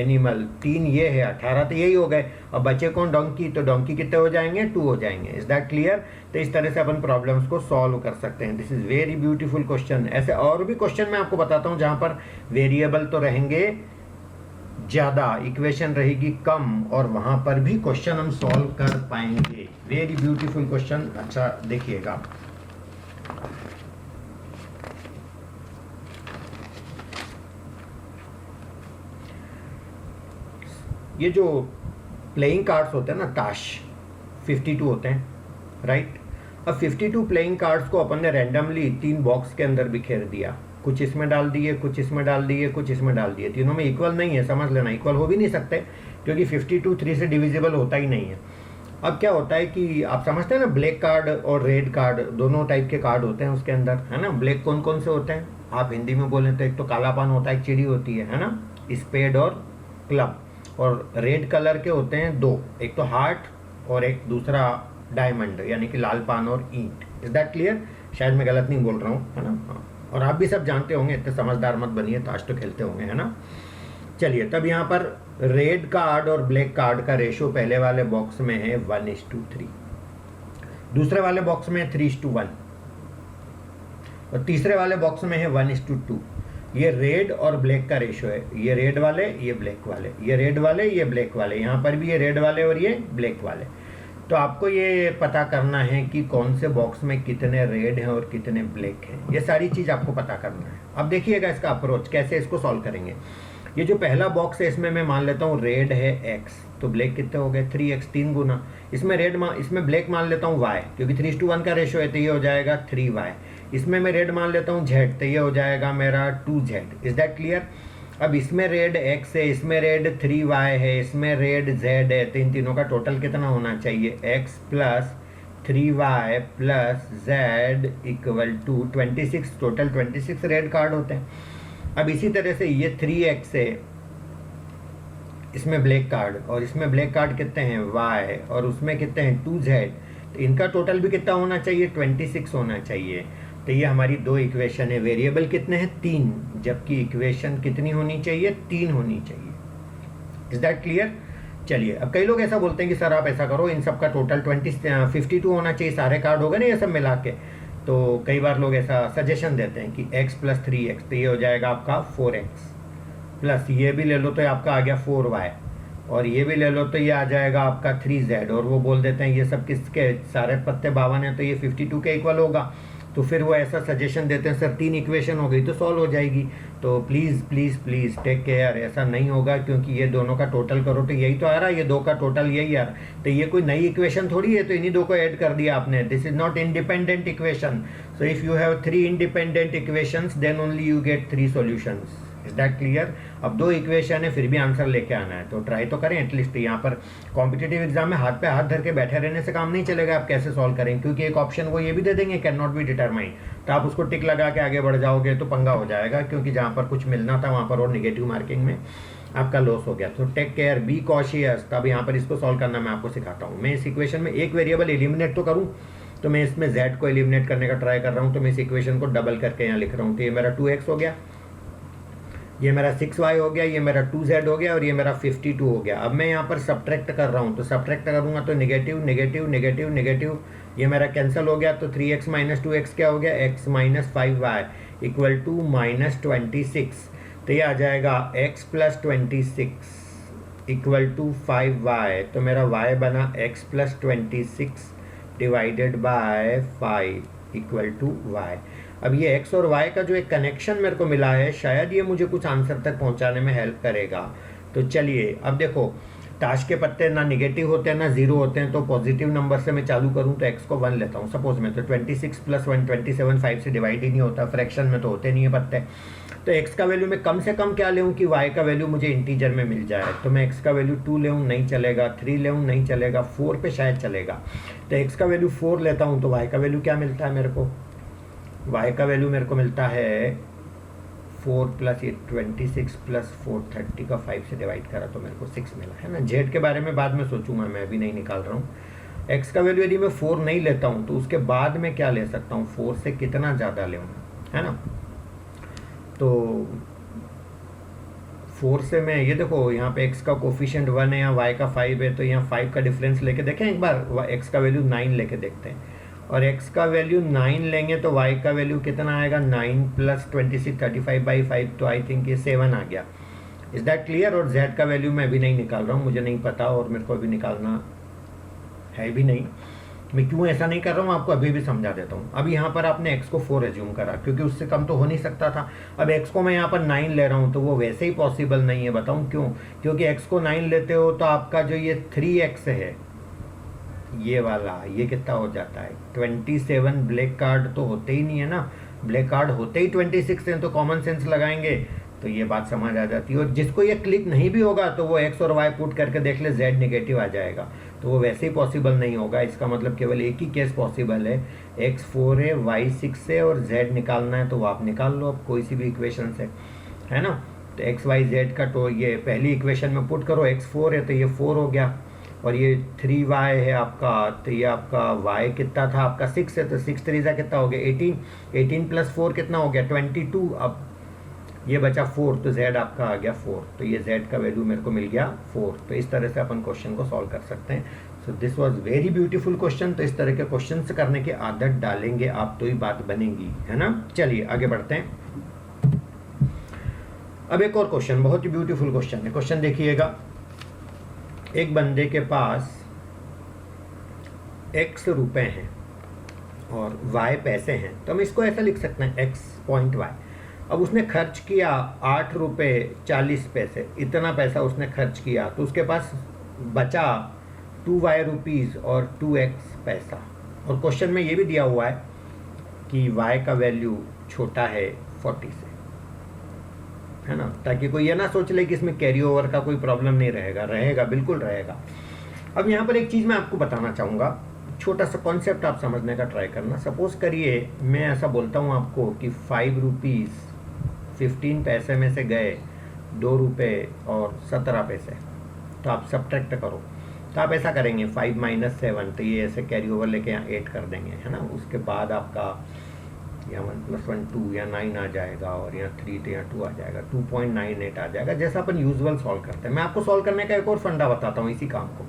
Speaker 1: एनिमल, 3 ये है, 18 तो यही हो गए। अब बचे कौन, डोंकी, तो डोंकी कितने हो जाएंगे 2 हो जाएंगे। Is that clear? तो इस तरह से अपन प्रॉब्लम्स को सॉल्व कर सकते हैं। This is very beautiful question. ऐसे और भी क्वेश्चन मैं आपको बताता हूँ जहाँ पर वेरिएबल तो रहेंगे ज़्यादा, इक्वेशन रहेगी कम, और वहाँ पर भी क्वेश्चन हम सॉल्व कर पाएंगे। Very beautiful question. अच्छा देखिएगा, ये जो प्लेइंग कार्ड्स होते हैं ना, ताश 52 होते हैं, राइट। अब 52 प्लेइंग कार्ड्स को अपन ने रैंडमली 3 बॉक्स के अंदर बिखेर दिया, कुछ इसमें डाल दिए, कुछ इसमें डाल दिए, कुछ इसमें डाल दिए। तीनों में इक्वल नहीं है, समझ लेना, इक्वल हो भी नहीं सकते क्योंकि 52 3 से डिविजिबल होता ही नहीं है। अब क्या होता है कि आप समझते हैं ना, ब्लैक कार्ड और रेड कार्ड दोनों टाइप के कार्ड होते हैं उसके अंदर, है ना। ब्लैक कौन कौन से होते हैं आप हिंदी में बोलें तो एक तो काला पान होता है, एक चिड़ी होती है ना, स्पेड और क्लब। और रेड कलर के होते हैं 2, एक तो हार्ट और एक दूसरा डायमंड, यानी कि लाल पान और ईंट। Is that clear? शायद मैं गलत नहीं बोल रहा हूँ, है ना। हाँ, और आप भी सब जानते होंगे, इतने समझदार मत बनिए, ताश तो खेलते होंगे, है ना। चलिए, तब यहाँ पर रेड कार्ड और ब्लैक कार्ड का रेशो पहले वाले बॉक्स में है 1:3, दूसरे वाले बॉक्स में 3:1, और तीसरे वाले बॉक्स में है 1:2। ये रेड और ब्लैक का रेशो है, ये रेड वाले, ये ब्लैक वाले, ये रेड वाले, ये ब्लैक वाले, यहाँ पर भी ये रेड वाले और ये ब्लैक वाले। तो आपको ये पता करना है कि कौन से बॉक्स में कितने रेड हैं और कितने ब्लैक हैं, ये सारी चीज़ आपको पता करना है। अब देखिएगा इसका अप्रोच कैसे इसको सॉल्व करेंगे। ये जो पहला बॉक्स है इसमें मैं मान लेता हूँ रेड है x, तो ब्लैक कितने हो गए 3x, 3 गुना। इसमें ब्लैक मान लेता हूँ y, क्योंकि 3:1 का रेशो है तो ये हो जाएगा 3y। इसमें मैं रेड मान लेता हूँ z, तो ये हो जाएगा मेरा 2z। Is that clear? अब इसमें रेड x है, इसमें रेड 3y है, इसमें रेड z है, तो इन तीनों का टोटल कितना होना चाहिए, x plus 3y plus z equal to 26। Total 26 red card होते हैं। अब इसी तरह से ये 3x है, इसमें ब्लैक कार्ड, और इसमें ब्लैक कार्ड कितने हैं y, और उसमें कितने हैं 2z, तो इनका टोटल भी कितना होना चाहिए 26 होना चाहिए। तो ये हमारी 2 इक्वेशन है। वेरिएबल कितने हैं 3, जबकि इक्वेशन कितनी होनी चाहिए 3 होनी चाहिए। Is that clear? चलिए, अब कई लोग ऐसा बोलते हैं कि सर आप ऐसा करो, इन सब का टोटल 52 होना चाहिए, सारे कार्ड हो गए ना ये सब मिला के। तो कई बार लोग ऐसा सजेशन देते हैं कि x प्लस 3x, तो ये हो जाएगा आपका 4x, प्लस ये भी ले लो तो आपका आ गया 4y, और ये भी ले लो तो ये आ जाएगा आपका 3z, और वो बोल देते हैं ये सब किसके सारे पत्ते 52 है तो ये 52 के इक्वल होगा। तो फिर वो ऐसा सजेशन देते हैं, सर 3 इक्वेशन हो गई तो सॉल्व हो जाएगी। तो please please please take care, ऐसा नहीं होगा, क्योंकि ये दोनों का टोटल करो तो यही तो आ रहा है, ये 2 का टोटल यही आ रहा है, तो ये कोई नई इक्वेशन थोड़ी है, तो इन्हीं 2 को ऐड कर दिया आपने। This is not independent equation. So if you have 3 independent equations then only you get 3 solutions. Is that clear? अब 2 इक्वेशन है, फिर भी आंसर लेके आना है, तो ट्राई तो करें एटलीस्ट। यहाँ पर कॉम्पिटिटिव एग्जाम में हाथ पे हाथ धर के बैठे रहने से काम नहीं चलेगा। आप कैसे सॉल्व करें, क्योंकि एक ऑप्शन वो ये भी दे देंगे कैन नॉट बी डिटरमाइंड, तो आप उसको टिक लगा के आगे बढ़ जाओगे तो पंगा हो जाएगा, क्योंकि जहाँ पर कुछ मिलना था वहाँ पर और निगेटिव मार्किंग में आपका लॉस हो गया। तो टेक केयर, बी कॉशियस। तब यहाँ पर इसको सॉल्व करना मैं आपको सिखाता हूँ। मैं इस इक्वेशन में एक वेरिएबल एलिमिनेट तो करूँ, तो मैं इसमें z को एलिमिनेट करने का ट्राई कर रहा हूँ, तो मैं इस इक्वेशन को डबल करके यहाँ लिख रहा हूँ। तो ये मेरा 2x हो गया, ये मेरा 6y हो गया, ये मेरा 2z हो गया और ये मेरा 52 हो गया। अब मैं यहाँ पर सब्ट्रैक्ट कर रहा हूँ, तो सब्ट्रैक्ट करूँगा तो नेगेटिव नेगेटिव नेगेटिव नेगेटिव, ये मेरा कैंसिल हो गया। तो 3x माइनस 2x क्या हो गया, x minus 5y equal to minus 26। तो ये आ जाएगा x plus 26 equal to 5y। तो मेरा y बना x plus 26 divided by 5 equal to y। अब ये x और y का जो एक कनेक्शन मेरे को मिला है, शायद ये मुझे कुछ आंसर तक पहुंचाने में हेल्प करेगा। तो चलिए अब देखो, ताश के पत्ते ना निगेटिव होते हैं ना जीरो होते हैं, तो पॉजिटिव नंबर से मैं चालू करूं तो x को 1 लेता हूं सपोज में। तो 26 प्लस 1 27, 5 से डिवाइड ही नहीं होता, फ्रैक्शन में तो होते नहीं है पत्ते। तो x का वैल्यू मैं कम से कम क्या लेऊं कि y का वैल्यू मुझे इंटीजर में मिल जाए। तो मैं x का वैल्यू 2 लेऊं, नहीं चलेगा। 3 लेऊं, नहीं चलेगा। 4 पे शायद चलेगा। तो x का वैल्यू 4 लेता हूं, तो y का वैल्यू क्या मिलता है मेरे को, y का वैल्यू मेरे को मिलता है 4 प्लस 26 प्लस 4 30 का 5 से डिवाइड करा तो मेरे को 6 मिला है ना। z के बारे में बाद में सोचूंगा, मैं अभी नहीं निकाल रहा हूँ। x का वैल्यू यदि मैं 4 नहीं लेता हूँ तो उसके बाद में क्या ले सकता हूँ, 4 से कितना ज़्यादा ले, है ना। तो 4 से मैं ये देखो, यहाँ पे x का कोफिशिएंट 1 है, यहाँ y का 5 है, तो यहाँ 5 का डिफरेंस लेके देखें एक बार। x का वैल्यू 9 लेके देखते हैं, और x का वैल्यू 9 लेंगे तो y का वैल्यू कितना आएगा, 9 प्लस 26 35/5, तो आई थिंक ये 7 आ गया। Is that clear? और z का वैल्यू मैं अभी नहीं निकाल रहा हूँ, मुझे नहीं पता और मेरे को अभी निकालना है भी नहीं। मैं क्यों ऐसा नहीं कर रहा हूँ आपको अभी भी समझा देता हूँ। अब यहाँ पर आपने x को 4 एज्यूम करा, क्योंकि उससे कम तो हो नहीं सकता था। अब x को मैं यहाँ पर 9 ले रहा हूँ, तो वो वैसे ही पॉसिबल नहीं है। बताऊँ क्यों? क्योंकि x को 9 लेते हो तो आपका जो ये 3x है, ये वाला, ये कितना हो जाता है 27। ब्लैक कार्ड तो होते ही नहीं है ना, ब्लैक कार्ड होते ही 26 हैं, तो कॉमन सेंस लगाएंगे तो ये बात समझ आ जाती है। और जिसको ये क्लिक नहीं भी होगा तो वो x और y पुट करके देख ले, z नेगेटिव आ जाएगा, तो वो वैसे ही पॉसिबल नहीं होगा। इसका मतलब केवल एक ही केस पॉसिबल है, x 4 है, y 6 है और z निकालना है, तो वो आप निकाल लो अब कोई सी भी इक्वेशन से, है ना। तो x y z का तो ये पहली इक्वेशन में पुट करो, x 4 है तो ये 4 हो गया, और ये 3y है आपका, तो ये आपका y कितना था आपका 6 है, तो 6 3 कितना हो गया 18, 18 प्लस 4 कितना हो गया 22। अब ये बचा 4, तो z आपका आ गया 4, तो ये z का वैल्यू मेरे को मिल गया 4। तो इस तरह से अपन क्वेश्चन को सॉल्व कर सकते हैं। So this was very beautiful question. तो इस तरह के क्वेश्चन करने की आदत डालेंगे आप तो ही बात बनेगी, है ना। चलिए आगे बढ़ते हैं। अब एक और क्वेश्चन, बहुत ही ब्यूटीफुल क्वेश्चन है। क्वेश्चन देखिएगा, एक बंदे के पास x रुपए हैं और y पैसे हैं, तो हम इसको ऐसा लिख सकते हैं x पॉइंट y। अब उसने खर्च किया 8 रुपये 40 पैसे, इतना पैसा उसने खर्च किया, तो उसके पास बचा 2y रुपीज़ और 2x पैसा। और क्वेश्चन में ये भी दिया हुआ है कि y का वैल्यू छोटा है 40 से, है ना, ताकि कोई ये ना सोच ले कि इसमें कैरी ओवर का कोई प्रॉब्लम नहीं रहेगा। रहेगा, बिल्कुल रहेगा। अब यहाँ पर एक चीज़ मैं आपको बताना चाहूँगा, छोटा सा कॉन्सेप्ट आप समझने का ट्राई करना। सपोज करिए मैं ऐसा बोलता हूँ आपको कि 5 रुपीज़ 15 पैसे में से गए 2 रुपये और 17 पैसे, तो आप सब्ट्रैक्ट करो। तो आप ऐसा करेंगे 5 माइनस 7, तो ये ऐसे कैरी ओवर लेके यहाँ 8 कर देंगे, है ना। उसके बाद आपका यहाँ 1 + 1 2, यहाँ 9 आ जाएगा, और यहाँ 3 तो यहाँ 2 आ जाएगा, 2.98 आ जाएगा, जैसा अपन यूजुअल सॉल्व करते हैं। मैं आपको सॉल्व करने का एक और फंडा बताता हूँ इसी काम को।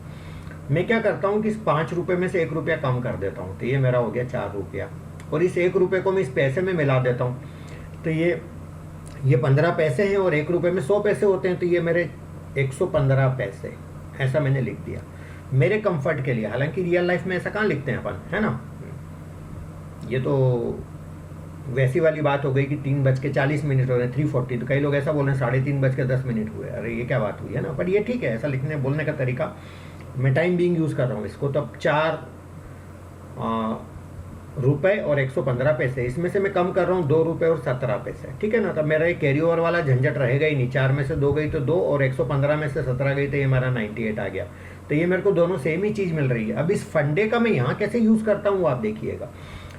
Speaker 1: मैं क्या करता हूँ कि इस 5 रुपये में से 1 रुपया कम कर देता हूँ, तो ये मेरा हो गया 4 रुपया, और इस 1 रुपये को मैं इस पैसे में मिला देता हूँ, तो ये 15 पैसे हैं, और 1 रुपये में 100 पैसे होते हैं, तो ये मेरे 115 पैसे, ऐसा मैंने लिख दिया मेरे कंफर्ट के लिए। हालांकि रियल लाइफ में ऐसा कहाँ लिखते हैं अपन, है ना। ये तो वैसी वाली बात हो गई कि 3:40 हो रहे हैं 3:40, तो कई लोग ऐसा बोल रहे हैं 3:10 हुए, अरे ये क्या बात हुई है ना। बट ये ठीक है, ऐसा लिखने बोलने का तरीका, मैं टाइम बीइंग यूज़ कर रहा हूँ इसको। तो अब 4 रुपये और 115 पैसे, इसमें से मैं कम कर रहा हूँ 2 रुपये और 17 पैसे, ठीक है ना। तब मेरा ये कैरी ओवर वाला झंझट रहेगा ही नहीं, 4 में से 2 गई तो 2 और 115 में से 17 गई तो ये हमारा 98 आ गया। तो ये मेरे को दोनों सेम ही चीज़ मिल रही है। अब इस फंडे का मैं यहाँ कैसे यूज़ करता हूँ आप देखिएगा।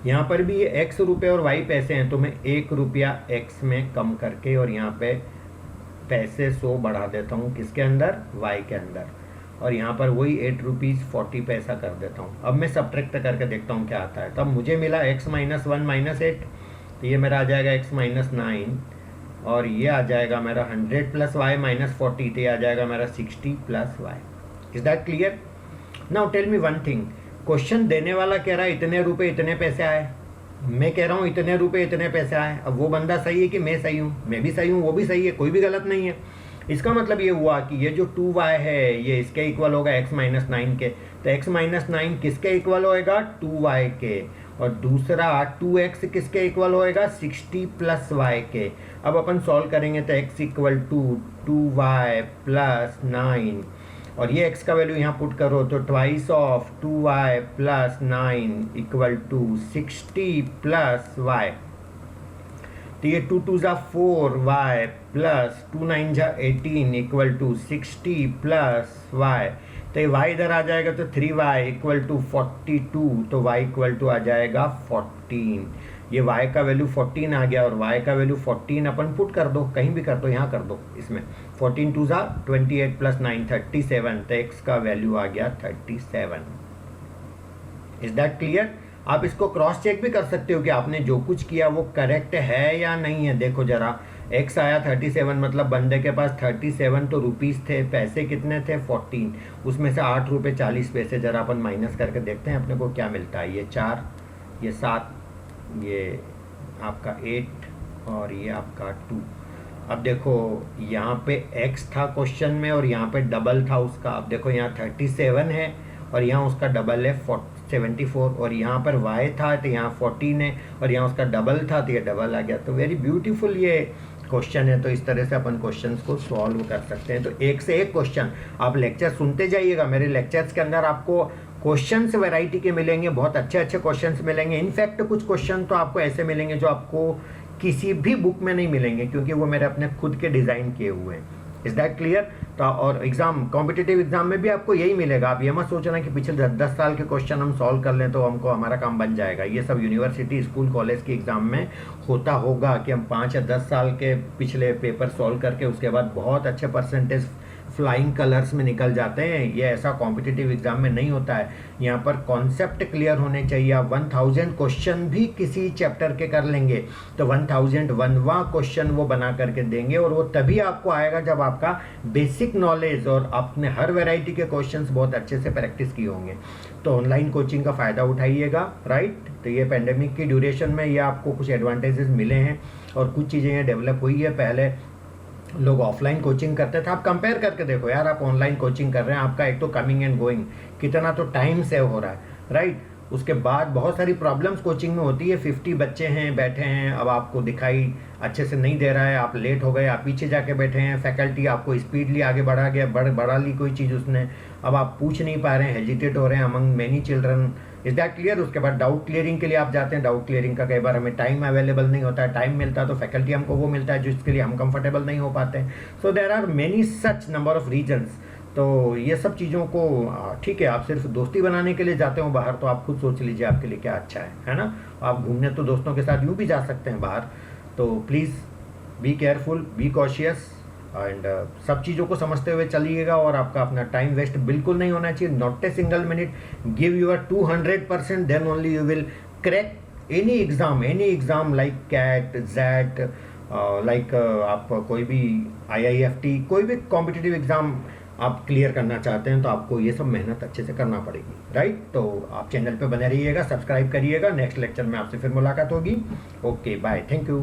Speaker 1: यहाँ पर भी ये x रुपये और y पैसे हैं, तो मैं 1 रुपया x में कम करके और यहाँ पे पैसे 100 बढ़ा देता हूँ किसके अंदर, y के अंदर, और यहाँ पर वही 8 रुपीज़ 40 पैसा कर देता हूँ। अब मैं सब्ट्रैक्ट करके देखता हूँ क्या आता है। तब मुझे मिला x - 1 - 8, तो ये मेरा आ जाएगा x - 9, और ये आ जाएगा मेरा 100 + y - 40, तो ये आ जाएगा मेरा 60 + y। Is that clear? Now tell me one thing, question देने वाला कह रहा है इतने रुपए इतने पैसे आए, मैं कह रहा हूँ इतने रुपए इतने पैसे आए। अब वो बंदा सही है कि मैं सही हूँ? मैं भी सही हूँ, वो भी सही है, कोई भी गलत नहीं है। इसका मतलब ये हुआ कि ये जो 2y है ये इसके इक्वल होगा x - 9 के, तो x - 9 किसके इक्वल होएगा, 2y के, और दूसरा 2x किसके इक्वल होएगा, 60 + y के। अब अपन सॉल्व करेंगे तो x = 2y + 9, और ये x का वैल्यू यहाँ पुट करो तो 2 of 2y + 9 = 60 + y। तो ये 2 2 = 4y + 2 9 = 18 = 60 + y। तो ये y इधर आ जाएगा तो 3y = 42, तो y = आ जाएगा 14। ये y का वैल्यू 14 आ गया और y का वैल्यू 14 अपन पुट कर दो, कहीं भी कर दो, यहाँ कर दो इसमें। 14 2 = 28 + 9 37, तो x का वैल्यू आ गया 37। Is that clear? आप इसको क्रॉस चेक भी कर सकते हो कि आपने जो कुछ किया वो करेक्ट है या नहीं है। देखो जरा, x आया 37, मतलब बंदे के पास 37 तो रुपीस थे, पैसे कितने थे 14, उसमें से 8 रुपये 40 पैसे। जरा अपन माइनस करके देखते हैं अपने को क्या मिलता है। ये 4, ये 7, ये आपका 8 और ये आपका 2। अब देखो यहाँ पे x था क्वेश्चन में और यहाँ पे डबल था उसका। अब देखो यहाँ 37 है और यहाँ उसका डबल है 74, और यहाँ पर y था तो यहाँ 14 है और यहाँ उसका डबल था तो ये डबल आ गया। तो वेरी ब्यूटीफुल ये क्वेश्चन है। तो इस तरह से अपन क्वेश्चंस को सॉल्व कर सकते हैं। तो एक से एक क्वेश्चन आप लेक्चर सुनते जाइएगा। मेरे लेक्चर्स के अंदर आपको क्वेश्चंस वैरायटी के मिलेंगे, बहुत अच्छे अच्छे क्वेश्चंस मिलेंगे। इनफैक्ट कुछ क्वेश्चन तो आपको ऐसे मिलेंगे जो आपको किसी भी बुक में नहीं मिलेंगे, क्योंकि वो मेरे अपने खुद के डिज़ाइन किए हुए हैं। Is that clear? तो और एग्जाम, कॉम्पिटिटिव एग्जाम में भी आपको यही मिलेगा। आप ये मत सोचना कि पिछले 10 साल के क्वेश्चन हम सॉल्व कर लें तो हमको हमारा काम बन जाएगा। ये सब यूनिवर्सिटी, स्कूल, कॉलेज के एग्जाम में होता होगा कि हम 5 या 10 साल के पिछले पेपर सॉल्व करके उसके बाद बहुत अच्छे परसेंटेज फ्लाइंग कलर्स में निकल जाते हैं। ये ऐसा कॉम्पिटिटिव एग्जाम में नहीं होता है। यहाँ पर कॉन्सेप्ट क्लियर होने चाहिए। आप 1000 क्वेश्चन भी किसी चैप्टर के कर लेंगे तो 1001वां क्वेश्चन वो बना करके देंगे, और वो तभी आपको आएगा जब आपका बेसिक नॉलेज और आपने हर वैरायटी के क्वेश्चंस बहुत अच्छे से प्रैक्टिस किए होंगे। तो ऑनलाइन कोचिंग का फ़ायदा उठाइएगा, राइट। तो ये पेंडेमिक की ड्यूरेशन में ये आपको कुछ एडवांटेजेस मिले हैं और कुछ चीज़ें ये डेवलप हुई है। पहले लोग ऑफलाइन कोचिंग करते थे, आप कंपेयर करके देखो यार, आप ऑनलाइन कोचिंग कर रहे हैं, आपका एक तो कमिंग एंड गोइंग कितना तो टाइम सेव हो रहा है, राइट। उसके बाद बहुत सारी प्रॉब्लम्स कोचिंग में होती है। 50 बच्चे हैं, बैठे हैं, अब आपको दिखाई अच्छे से नहीं दे रहा है, आप लेट हो गए, आप पीछे जाके बैठे हैं, फैकल्टी आपको स्पीडली आगे बढ़ा गया, बढ़ा ली कोई चीज़ उसने, अब आप पूछ नहीं पा रहे हैं, हेजिटेट हो रहे हैं among many children. Is that clear? उसके बाद डाउट क्लियरिंग के लिए आप जाते हैं। डाउट क्लियरिंग का कई बार हमें टाइम अवेलेबल नहीं होता है, टाइम मिलता है तो फैकल्टी हमको वो मिलता है जिसके लिए हम कंफर्टेबल नहीं हो पाते हैं। So there are many such number of reasons. तो ये सब चीज़ों को ठीक है, आप सिर्फ दोस्ती बनाने के लिए जाते हो बाहर, तो आप खुद सोच लीजिए आपके लिए क्या अच्छा है ना। आप घूमने तो दोस्तों के साथ यूँ भी जा सकते हैं बाहर। तो please be careful, be cautious and सब चीज़ों को समझते हुए चलिएगा, और आपका अपना टाइम वेस्ट बिल्कुल नहीं होना चाहिए। Not a single minute, give your 200%, then only you will crack any exam like CAT, XAT, like आप कोई भी IIFT, कोई भी कॉम्पिटिटिव एग्ज़ाम आप क्लियर करना चाहते हैं तो आपको ये सब मेहनत अच्छे से करना पड़ेगी, राइट। तो आप चैनल पे बने रहिएगा, सब्सक्राइब करिएगा। नेक्स्ट लेक्चर में आपसे फिर मुलाकात होगी। Okay, bye, thank you.